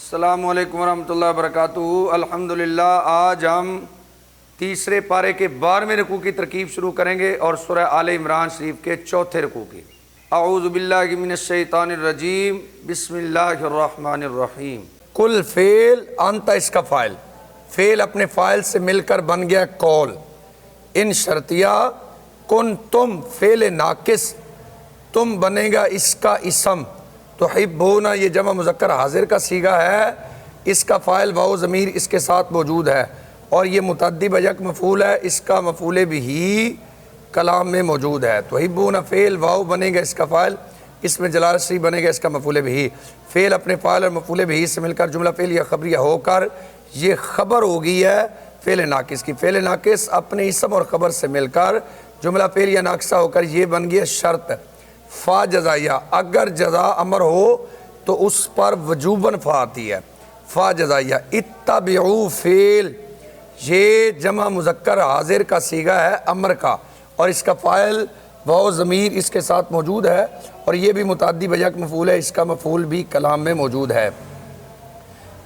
السلام علیکم ورحمۃ اللہ وبرکاتہ۔ الحمدللہ آج ہم تیسرے پارے کے 12ویں رکوع کی ترکیب شروع کریں گے اور سورہ آل عمران شریف کے چوتھے رکوع کی۔ اعوذ باللہ من الشیطان الرجیم، بسم اللہ الرحمن الرحیم۔ کل فعل انت اس کا فاعل، فعل اپنے فاعل سے مل کر بن گیا قول۔ ان شرطیہ کن تم، فعل ناقص تم بنے گا اس کا اسم۔ تحبون یہ جمع مذکر حاضر کا صیغہ ہے، اس کا فاعل واو ضمیر اس کے ساتھ موجود ہے اور یہ متعدی یک مفعول ہے، اس کا مفعول بھی کلام میں موجود ہے۔ تحبون فعل واو بنے گا اس کا فاعل، اس میں جلالت صریح بنے گا اس کا مفعول بھی۔ فعل اپنے فاعل اور مفعول بھی سے مل کر جملہ فعل یا خبریہ ہو کر یہ خبر ہو گئی ہے فعل ناقص کی۔ فعل ناقص اپنے اسم اور خبر سے مل کر جملہ فعل یا ناقصہ ہو کر یہ بن گئی ہے شرط فا جزائیہ۔ اگر جزا امر ہو تو اس پر وجوباً فا آتی ہے، فا جزائیہ۔ اتبعوا فعل یہ جمع مذکر حاضر کا صیغہ ہے امر کا اور اس کا فاعل واو ضمیر اس کے ساتھ موجود ہے اور یہ بھی متعدی یک مفعول ہے، اس کا مفعول بھی کلام میں موجود ہے۔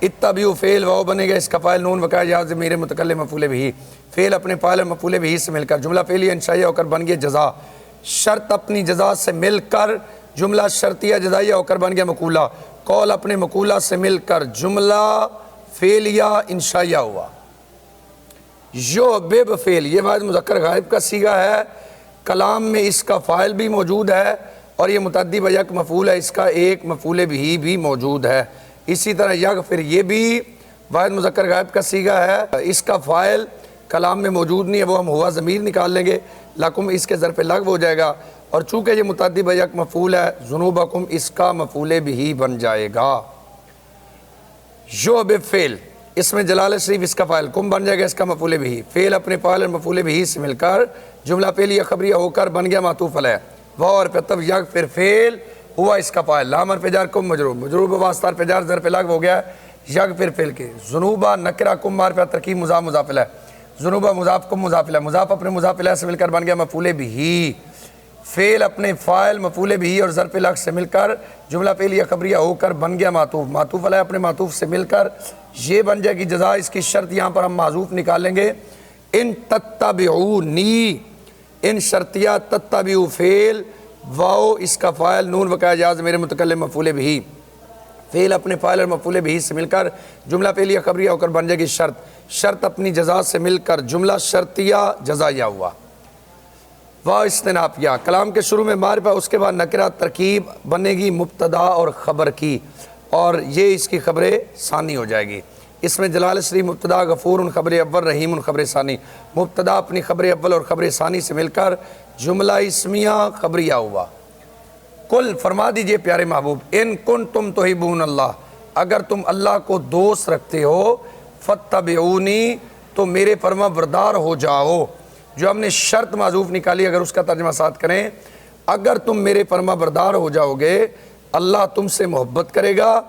اتبعوا فعل واو بنے گا اس کا فاعل نون وقع یا ضمیر متکلم مفعول بھی۔ فعل اپنے فاعل اور مفعول بھی سے مل کر جملہ فعلیہ انشائیہ ہو کر بن گیا جزا۔ شرط اپنی جزا سے مل کر جملہ شرطیہ جزائیہ ہو کر بن گیا مقولہ۔ قول اپنے مقولہ سے مل کر جملہ فعلیہ انشائیہ ہوا۔ یحبب فعل یہ واحد مذکر غائب کا صیغہ ہے، کلام میں اس کا فاعل بھی موجود ہے اور یہ متعدی یک مفعول ہے، اس کا ایک مفعول بھی موجود ہے۔ اسی طرح یغفر یہ بھی واحد مذکر غائب کا صیغہ ہے، اس کا فاعل کلام میں موجود نہیں ہے، وہ ہم ہوا ضمیر نکال لیں گے، لکم اس کے ظرف لغو ہو جائے گا اور چونکہ یہ متعدی یک مفعول ہے ذنوبکم اس کا مفعول بھی بن جائے گا۔ یحبب فعل اس میں جلالت شریف اس کا فاعل، کم بن جائے گا اس کا مفعول بھی۔ فعل اپنے فاعل اور مفعول بھی سے مل کر جملہ فعلیہ خبریہ ہو کر بن گیا معطوف علیہ۔ واو اور پتب یغفر فعل ہوا اس کا فاعل، لام حرف جر کم مجرور، مجرور بواسطہ حرف جر ظرف لغو ہو گیا یغفر فعل کے۔ ذنوبہ نکرہ کم حرف ترکیب مضاف مضاف الیہ، ذنوبہ مضاف کم مضاف الیہ، مضاف اپنے مضاف الیہ سے مل کر بن گیا مفعول بھی۔ فعل اپنے فاعل مفعول بھی اور ظرف لغو سے مل کر جملہ فعلیہ خبریہ ہو کر بن گیا معطوف، معطوف علیہ اپنے معطوف سے مل کر یہ بن جائے گی جزا۔ اس کی شرط یہاں پر ہم معذوف نکال لیں گے، ان تتبعونی، ان شرطیہ تتبعوا فعل واو اس کا فاعل نون وقع جاز میرے متکلم مفعول بھی۔ فعل اپنے فاعل اور مفعول بھی سے مل کر جملہ فعلیہ خبریہ ہو کر بن جائے گی شرط، شرط اپنی جزا سے مل کر جملہ شرطیہ جزائیہ ہوا۔ واو استنافیہ کلام کے شروع میں معرفہ، اس کے بعد نکرہ، ترکیب بنے گی مبتدا اور خبر کی اور یہ اس کی خبر ثانی ہو جائے گی۔ اس میں جلالت شریف مبتدا غفور خبر اول رحیم خبر ثانی، مبتدا اپنی خبر اول اور خبر ثانی سے مل کر جملہ اسمیہ خبریہ ہوا۔ کل فرما دیجئے پیارے محبوب، ان کنتم تحبون اللہ اگر تم اللہ کو دوست رکھتے ہو، فاتبعونی تو میرے فرما بردار ہو جاؤ۔ جو ہم نے شرط معذوف نکالی اگر اس کا ترجمہ ساتھ کریں، اگر تم میرے فرما بردار ہو جاؤ گے اللہ تم سے محبت کرے گا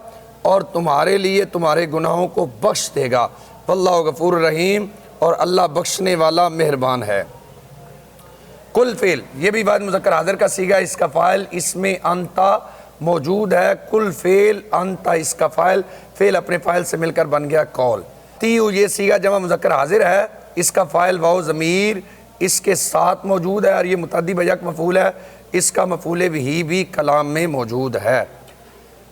اور تمہارے لیے تمہارے گناہوں کو بخش دے گا۔ واللہ غفور رحیم اور اللہ بخشنے والا مہربان ہے۔ کل فعل یہ بھی واحد مذکر حاضر کا صیغہ، اس کا فاعل اس میں انتا موجود ہے۔ کل فعل انتا اس کا فاعل، فعل اپنے فاعل سے مل کر بن گیا قول۔ تیو یہ صیغہ جمع مذکر حاضر ہے، اس کا فاعل واو ضمیر اس کے ساتھ موجود ہے اور یہ متعدی یک مفعول ہے، اس کا مفعول بھی کلام میں موجود ہے۔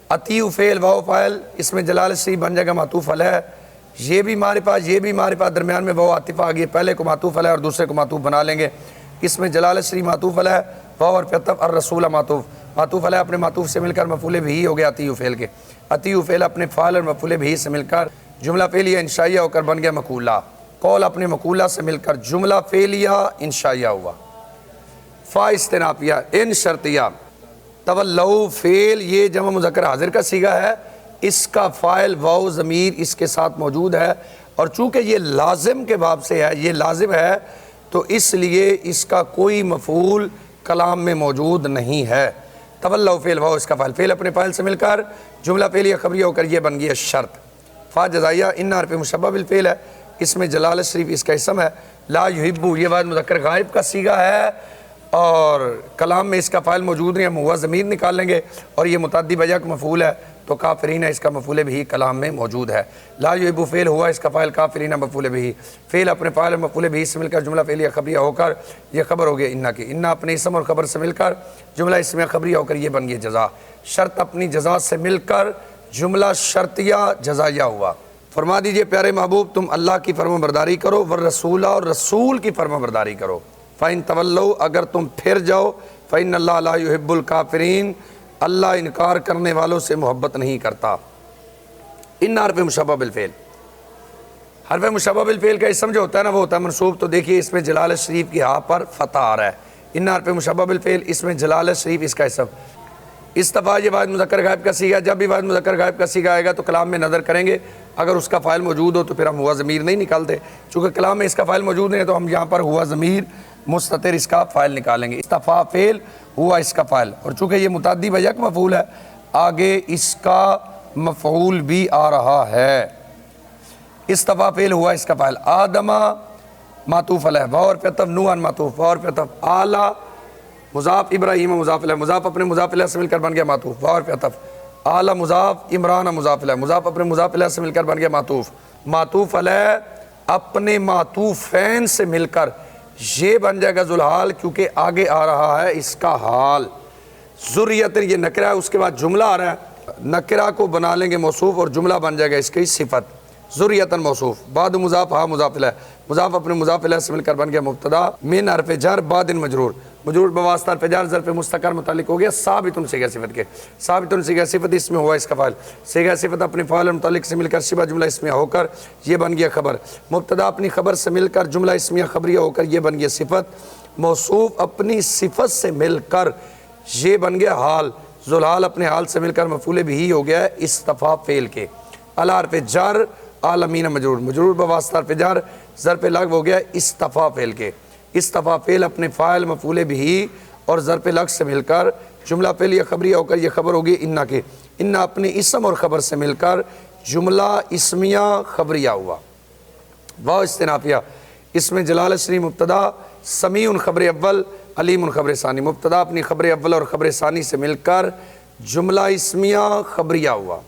اتیو فعل واو فاعل اس میں جلالت شریف بن جائے گا معطوف علیہ، یہ بھی معرفہ یہ بھی معرفہ، درمیان میں واو عاطفہ آ گئی، پہلے کو معطوف علیہ اور دوسرے کو معطوف بنا لیں گے۔ اس میں جلالت شریف معطوف علیہ، واو اور عطف الرسول معطوف، معطوف علیہ اپنے معطوف سے مل کر مفعول بھی ہو گیا اتیو فعل کے۔ اتیو فعل اپنے فاعل اور مفعول بھی سے مل کر جملہ فعلیہ انشائیہ ہو کر بن گیا مقولہ۔ قول اپنے مقولہ سے مل کر جملہ فعلیہ انشائیہ ہوا۔ فا استنافیہ ان شرطیہ تولو فعل یہ جمع مذکر حاضر کا صیغہ ہے، اس کا فاعل واو ضمیر اس کے ساتھ موجود ہے اور چونکہ یہ لازم کے باب سے ہے، یہ لازم ہے تو اس لیے اس کا کوئی مفعول کلام میں موجود نہیں ہے۔ تولو فعل واو اس کا فاعل، فعل اپنے فاعل سے مل کر جملہ فعلیہ خبریہ ہو کر یہ بن گیا شرط۔ فا جزائیہ ان حرف مشبہ بالفعل ہے، اس میں جلالت شریف اس کا اسم ہے۔ لا یحبو یہ واحد مذکر غائب کا صیغہ ہے اور کلام میں اس کا فاعل موجود نہیں، ہم ہوا ضمیر نکال لیں گے اور یہ متعدی یک مفعول ہے تو کافرین اس کا مفعول بھی کلام میں موجود ہے۔ لا یحب فعل ہوا اس کا فاعل، کافرین مفعول بھی، فعل اپنے فاعل اور مفعول بھی سے مل کر جملہ فعلیہ خبریہ ہو کر یہ خبر ہو گیا انا کی، انا اپنے اسم اور خبر سے مل کر جملہ اسمیہ خبریہ ہو کر یہ بن گئی جزا، شرط اپنی جزا سے مل کر جملہ شرطیہ جزائیہ ہوا۔ فرما دیجئے پیارے محبوب تم اللہ کی فرما برداری کرو، والرسول اور رسول کی فرما برداری کرو، فَإِن تَوَلَّوْا اگر تم پھر جاؤ، فَإِنَّ اللَّهَ لَا يُحِبُّ الْكَافِرِينَ اللہ انکار کرنے والوں سے محبت نہیں کرتا۔ ان حرف مشبہ بالفعل، حرف مشبہ بالفعل کا اسم جو ہوتا ہے نا وہ ہوتا ہے منصوب، تو دیکھیے اس میں جلالت شریف کی ہاں پر فتح آ رہا ہے، ان حرف مشبہ بالفعل اس میں جلالت شریف اس کا اسم۔ استفا یہ واحد مذکر غائب کا صیغہ، جب بھی واحد مذکر غائب کا صیغہ آئے گا تو کلام میں نظر کریں گے، اگر اس کا فاعل موجود ہو تو پھر ہم ہوا ضمیر نہیں نکالتے، چونکہ کلام میں اس کا فاعل موجود نہیں ہے تو ہم یہاں پر ہوا ضمیر مستتر اس کا فاعل نکالیں گے۔ استفا فعل ہوا اس کا فاعل، اور چونکہ یہ متعدی بیک مفعول ہے آگے اس کا مفعول بھی آ رہا ہے۔ استفا فعل ہوا اس کا فاعل، آدمہ معطوف علیہ، واو اور پہ طرف نوحًا معطوف، واو اور پہ طرف اعلیٰ مضاف، ابراہیم مضاف علیہ، مضاف اپنے مضاف علیہ سے مل کر بن گیا معطوف، واو اور پہ طرف اعلیٰ مضاف، عمران مضاف علیہ، مضاف اپنے مضاف علیہ سے مل کر بن گیا معطوف، معطوف علیہ اپنے معطوفین سے مل کر یہ بن جائے گا ذوالحال، کیونکہ آگے آ رہا ہے اس کا حال۔ ذریت یہ نکرہ ہے، اس کے بعد جملہ آ رہا ہے، نکرہ کو بنا لیں گے موصوف اور جملہ بن جائے گا اس کی صفت، ذریتاً موصوف، بعد مضاف ہاں مضاف علیہ، مضاف اپنے مضاف علیہ سے مل کر بن گیا مبتدا، من حرف جر بعد مجرور، مجرور بواسطہ حرف جر ظرف مستقر متعلق ہو گیا ثابت صیغہ صفت کے، ثابت صیغہ صفت اس میں ہوا اس کا فاعل، صیغہ صفت اپنے فاعل اور متعلق سے مل کر شبہ جملہ اسمیہ ہو کر یہ بن گیا خبر، مبتدا اپنی خبر سے مل کر جملہ اسمیہ خبریہ ہو کر یہ بن گیا صفت، موصوف اپنی صفت سے مل کر یہ بن گیا حال، ذوالحال اپنے حال سے مل کر مفعول بھی ہو گیا ہے استفا فعل کے، اعلی حرف جر عالمین مجرور، مجرور بواسطہ حرف جر ظرف لغو ہو گیا استفا فعل کے، استفا فعل اپنے فاعل مفعول بھی اور ظرف لغو سے مل کر جملہ فعلیہ خبریہ ہو کر یہ خبر ہوگی انا کے، انا اپنے اسم اور خبر سے مل کر جملہ اسمیہ خبریہ ہوا، واو استنافیہ اس میں جلالت شریف مبتدا، سمیع خبر اول، علیم خبر ثانی، مبتدا اپنی خبر اول اور خبر ثانی سے مل کر جملہ اسمیہ خبریہ ہوا۔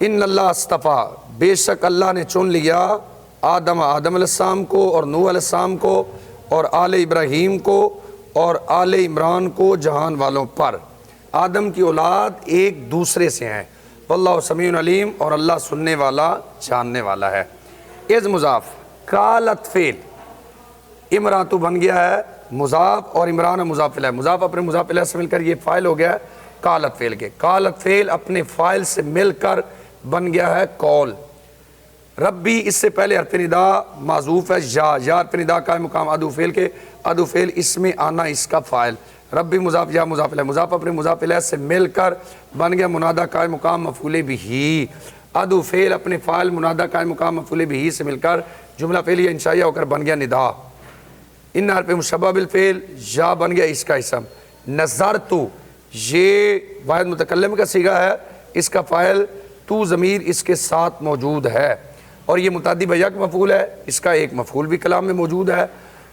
ان اللہ استفا بے شک اللہ نے چن لیا آدم علیہ السلام کو اور نوح علیہ السلام کو اور آل ابراہیم کو اور آل عمران کو جہان والوں پر، آدم کی اولاد ایک دوسرے سے ہیں، واللہ سمیع علیم اور اللہ سننے والا جاننے والا ہے۔ از مضاف قالت فعل، امراتو بن گیا ہے مضاف اور عمران مضاف الیہ، مضاف اپنے مضاف الیہ سے مل کر یہ فاعل ہو گیا ہے قالت فعل کے، قالت فعل اپنے فاعل سے مل کر بن گیا ہے قول، ربی اس سے پہلے حرف ندا معذوف ہے یا حرف ندا کا مقام ادو فعل کے، ادو فعل اس میں آنا اس کا فاعل، ربی مضاف یا مضاف الیہ، مضاف اپنے مضاف الیہ سے مل کر بن گیا منادہ قائم مقام مفعول بھی، ادو فعل اپنے فاعل منادہ قائم مقام مفعول بھی سے مل کر جملہ فعلیہ انشائیہ ہو کر بن گیا ندا، ان حرف مشبہ بالفعل یا بن گیا اس کا اسم، نظرتو یہ واحد متکلم کا صیغہ ہے، اس کا فاعل تو ضمیر اس کے ساتھ موجود ہے اور یہ متعدی بیک مفعول ہے، اس کا ایک مفعول بھی کلام میں موجود ہے،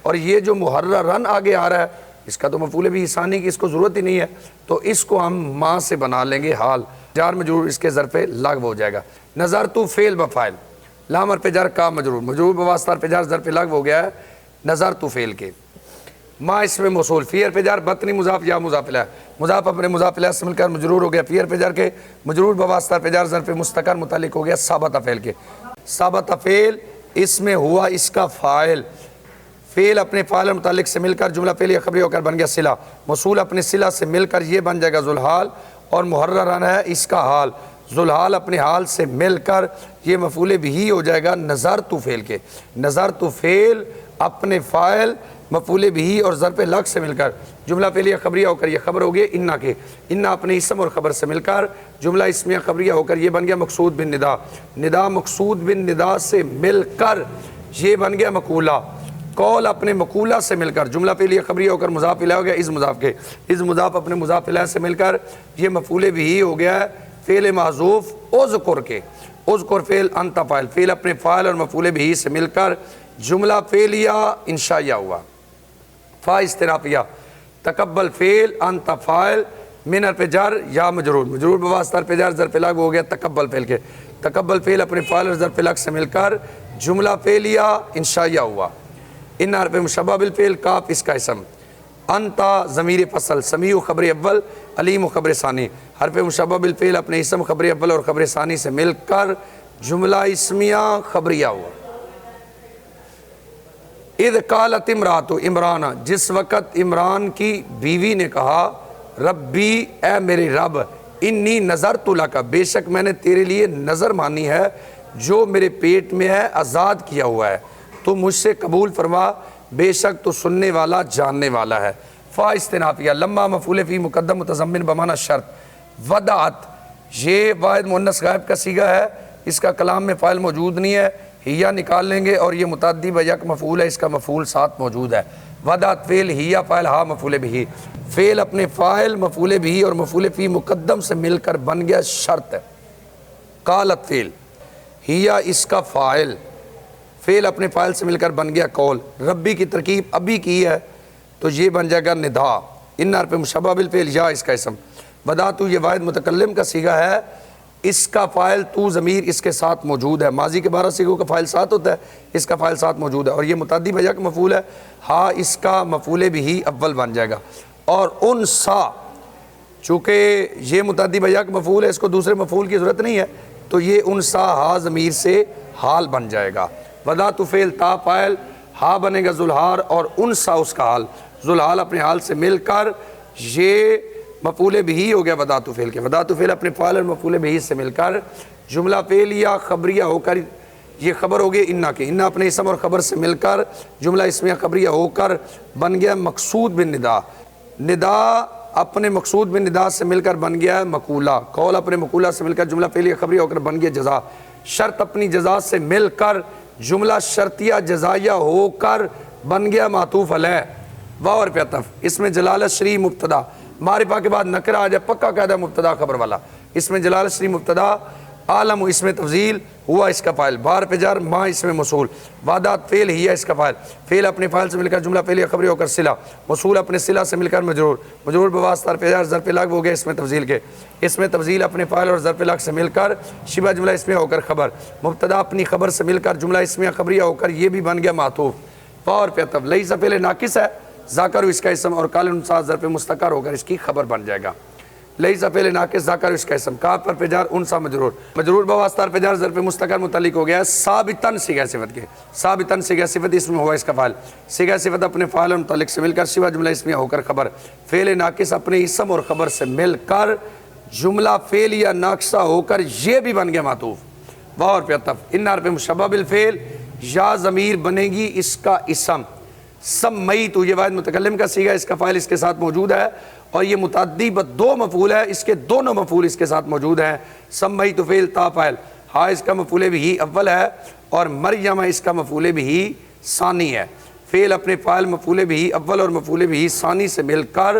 اور یہ جو محررن آگے آ رہا ہے اس کا تو مفعول بھی ثانی کی اس کو ضرورت ہی نہیں ہے، تو اس کو ہم ماں سے بنا لیں گے حال، جار مجرور اس کے ظرف لغو ہو جائے گا، نظرتو فعل بفاعل، لام حرف جر کا مجرور، مجرور بواسطہ حرف جر ظرف لغو ہو گیا ہے نظرتو فعل کے، ما اس میں موصول، فی حرف جر بطنی مضاف یا مضاف الیہ، مضاف اپنے مضاف الیہ سے مل کر مجرور ہو گیا فی حرف جر کے، مجرور بواسطہ حرف جر ظرف مستقر متعلق ہو گیا ثابت فعل کے، ثابت فعل اس میں ہوا اس کا فاعل، فعل اپنے فاعل متعلق سے مل کر جملہ فعلیہ خبری ہو کر بن گیا صلہ، موصول اپنے صلہ سے مل کر یہ بن جائے گا ذوالحال اور محررن ہے اس کا حال، ذوالحال اپنے حال سے مل کر یہ مفعول بھی ہو جائے گا نظرتو فعل کے، نظرتو فعل اپنے فاعل مفعول بھی اور ظرف لغو سے مل کر جملہ فعلیہ خبریہ ہو کر یہ خبر ہو گئی انا کے، انا اپنے اسم اور خبر سے مل کر جملہ اسمیہ خبریہ ہو کر یہ بن گیا مقصود بن ندا، ندا مقصود بن ندا سے مل کر یہ بن گیا مقولہ، قول اپنے مقولہ سے مل کر جملہ فعلیہ خبریہ ہو کر مضاف الیہ ہو گیا از مضاف کے، از مضاف اپنے مضاف الیہ سے مل کر یہ مفعول بھی ہو گیا ہے فعل محذوف اذکر کے، اذکر فعل انت فاعل، فعل اپنے فاعل اور مفعول بھی سے مل کر جملہ فعلیہ انشائیہ ہوا، فا استنافیہ، تقبل فعل انت فاعل، من حرف جر یا مجرور، مجرور بواسطہ حرف جر ظرف لغو ہو گیا تقبل فعل کے، تقبل فعل اپنے فاعل اور ظرف لغو سے مل کر جملہ فعلیہ انشائیہ ہوا۔ ان حرف مشبہ بالفعل کاف اس کا اسم، انتا ضمیر فصل، سمیع خبر اول، علیم خبر ثانی، حرف مشبہ بالفعل اپنے اسم خبر اول اور خبر ثانی سے مل کر جملہ اسمیہ خبریہ ہوا۔ اذ قالت امرأۃ عمران، جس وقت عمران کی بیوی نے کہا ربی اے میرے رب، انی نظرت لک، بے شک میں نے تیرے لیے نظر مانی ہے جو میرے پیٹ میں ہے آزاد کیا ہوا ہے، تو مجھ سے قبول فرما، بے شک تو سننے والا جاننے والا ہے۔ فا استنافیہ، لما مفعول فی مقدم متضمن بمعنی شرط، ودعت یہ واحد مؤنث غائب کا صیغہ ہے، اس کا کلام میں فاعل موجود نہیں ہے، ہیا نکال لیں گے اور یہ متعدی و یک مفعول ہے، اس کا مفعول ساتھ موجود ہے۔ ودعت فعل، ہیا فاعل، ہا مفعول بہ، فعل اپنے فاعل مفعول بہ اور مفعول فی مقدم سے مل کر بن گیا شرط ہے۔ قالت فعل، ہیا اس کا فاعل، فعل اپنے فاعل سے مل کر بن گیا قول، ربی کی ترکیب ابھی کی ہے تو یہ بن جائے گا ندا، ان حرف مشبہ بالفعل یا اس کا اسم، بداتو یہ واحد متکلم کا صیغہ ہے، اس کا فاعل تو ضمیر اس کے ساتھ موجود ہے، ماضی کے 12 صیغوں کا فاعل ساتھ ہوتا ہے، اس کا فاعل ساتھ موجود ہے اور یہ متعدی و یک مفعول ہے، ہا اس کا مفعول بہ اول بن جائے گا، اور ان سا چونکہ یہ متعدی و یک مفعول ہے اس کو دوسرے مفعول کی ضرورت نہیں ہے تو یہ ان سا ہا ضمیر سے حال بن جائے گا۔ وداتو فعل، تا فاعل، ہا بنے گا ذوالحال اور ان سا اس کا حال، ذوالحال اپنے حال سے مل کر یہ مفعول بہ ہو گیا وداتو فعل کے، وداتو فعل اپنے فاعل اور مفعول بہ سے مل کر جملہ فعلیہ خبریہ ہو کر یہ خبر ہو گئی انا کے، انا اپنے اسم اور خبر سے مل کر جملہ اسمیہ خبریہ ہو کر بن گیا مقصود بن ندا، ندا اپنے مقصود بن ندا سے مل کر بن گیا مقولہ، قول اپنے مقولہ سے مل کر جملہ فعلیہ خبریہ ہو کر بن گیا جزا، شرط اپنی جزا سے مل کر جملہ شرطیہ جزائیہ ہو کر بن گیا معطوف علیہ، واو اور پہ عطف، اس میں جلالت شریح مبتدا، معرفہ کے بعد نکرہ آ جائے پکا قاعدہ مبتدا خبر والا، اس میں جلالت شریح مبتدا، عالم اس میں تفضیل، ہوا اس کا فاعل، بار پہ جر، ما اس میں موصول، وعدات فعل، ہیا اس کا فاعل، فعل اپنے فاعل سے مل کر جملہ فعلیہ خبری ہو کر صلہ، موصول اپنے صلہ سے مل کر مجرور، مجرور بواسطہ حرف جر ظرف لغو ہو گیا اس میں تفضیل کے، اس میں تفضیل اپنے فاعل اور ظرف لغو سے مل کر شبہ جملہ اسمیہ ہو کر خبر، مبتدا اپنی خبر سے مل کر جملہ اسمیہ خبریہ ہو کر یہ بھی بن گیا معطوف، فا اور پہ عطف، لیس فعل ناقص ہے، ذاکر اس کا اسم اور قال انسا ظرف مستقر ہو کر اس کی خبر بن جائے گا، لیس فعل ناقص ذاکر اس کا اسم، کاف پر فجار انسا مجرور، مجرور بواسطہ فجار ظرف مستقر متعلق ہو گیا ثابتاً صیغہ صفت کے، ثابتاً صیغہ صفت اس میں ہوا اس کا فاعل، صیغہ صفت اپنے فاعل اور متعلق سے مل کر سوا جملہ اسمیہ ہو کر خبر، فعل ناقص اپنے اسم اور خبر سے مل کر جملہ فعلیہ ناقصہ ہو کر یہ بھی بن گیا معطوف، واو اور پہ عطف، ان حرف مشبہ بالفعل یا ضمیر بنے گی اس کا اسم، سمیت یہ واحد متکلم کا صیغہ، اس کا فاعل اس کے ساتھ موجود ہے اور یہ متعدی دو مفعول ہے، اس کے دونوں مفعول اس کے ساتھ موجود ہیں، سمیت فعل تا فاعل، ہا اس کا مفعول بہ اول ہے اور مریم اس کا مفعول بہ ثانی ہے، فعل اپنے فاعل مفعول بہ اول اور مفعول بہ ثانی سے مل کر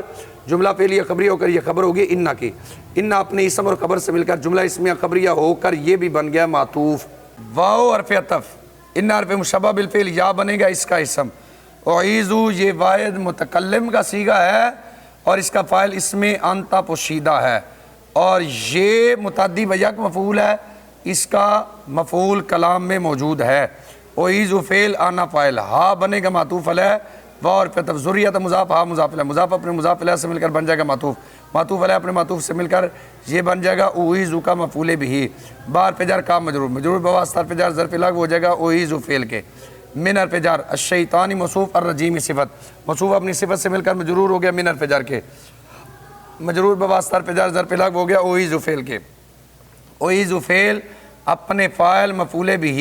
جملہ فعلیہ خبریہ ہو کر یہ خبر ہوگی انا کی، انا اپنے اسم اور خبر سے مل کر جملہ اسمیہ خبریہ ہو کر یہ بھی بن گیا معطوف، واو حرف عطف، ان حرف مشبہ بالفعل یا بنے گا اس کا اسم، اعیذو یہ واحد متکلم کا صیغہ ہے اور اس کا فاعل اس میں انتا پوشیدہ ہے اور یہ متعدی و یک مفعول ہے، اس کا مفعول کلام میں موجود ہے، اعیذو فعل آنا فاعل، ہا بنے گا معطوف علیہ، واو اور پہ عطف، ذریت مضاف، ہا مضاف الیہ، مضاف اپنے مضاف الیہ سے مل کر بن جائے گا معطوف، معطوف علیہ اپنے معطوف سے مل کر یہ بن جائے گا اعیذو کا مفعول بہ، بار پہ جر کام مجرور، مجرور بواسطہ حرف جر ظرف لغو ہو جائے گا اعیذو فعل کے، من حرف جر، الشیطانی موصوف، الرجیم صفت، موصوف اپنی صفت سے مل کر مجرور ہو گیا من حرف جر کے، مجرور بواسطہ حرف جر ظرف لغو ہو گیا اعیذ فعل کے، اعیذ فعل اپنے فاعل مفعول بہ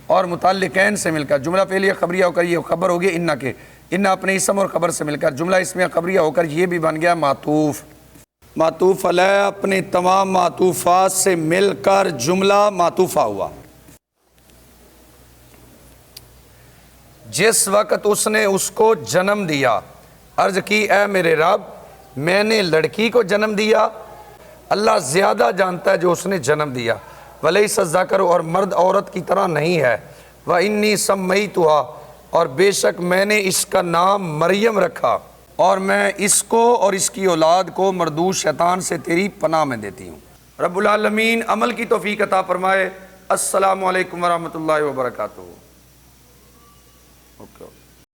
اور متعلقین سے مل کر جملہ فعلیہ خبریہ ہو کر یہ خبر ہو گیا انا کے، انا اپنے اسم اور خبر سے مل کر جملہ اسمیہ خبریہ ہو کر یہ بھی بن گیا معطوف، معطوف علیہ اپنے تمام معطوفات سے مل کر جملہ معطوفہ ہوا، جس وقت اس نے اس کو جنم دیا، عرض کی اے میرے رب میں نے لڑکی کو جنم دیا، اللہ زیادہ جانتا ہے جو اس نے جنم دیا، ولیس الذکر اور مرد عورت کی طرح نہیں ہے، وانی سمیتھا اور بے شک میں نے اس کا نام مریم رکھا، اور میں اس کو اور اس کی اولاد کو مردود شیطان سے تیری پناہ میں دیتی ہوں۔ رب العالمین عمل کی توفیق عطا فرمائے۔ السلام علیکم ورحمۃ اللہ وبرکاتہ۔ اوکے۔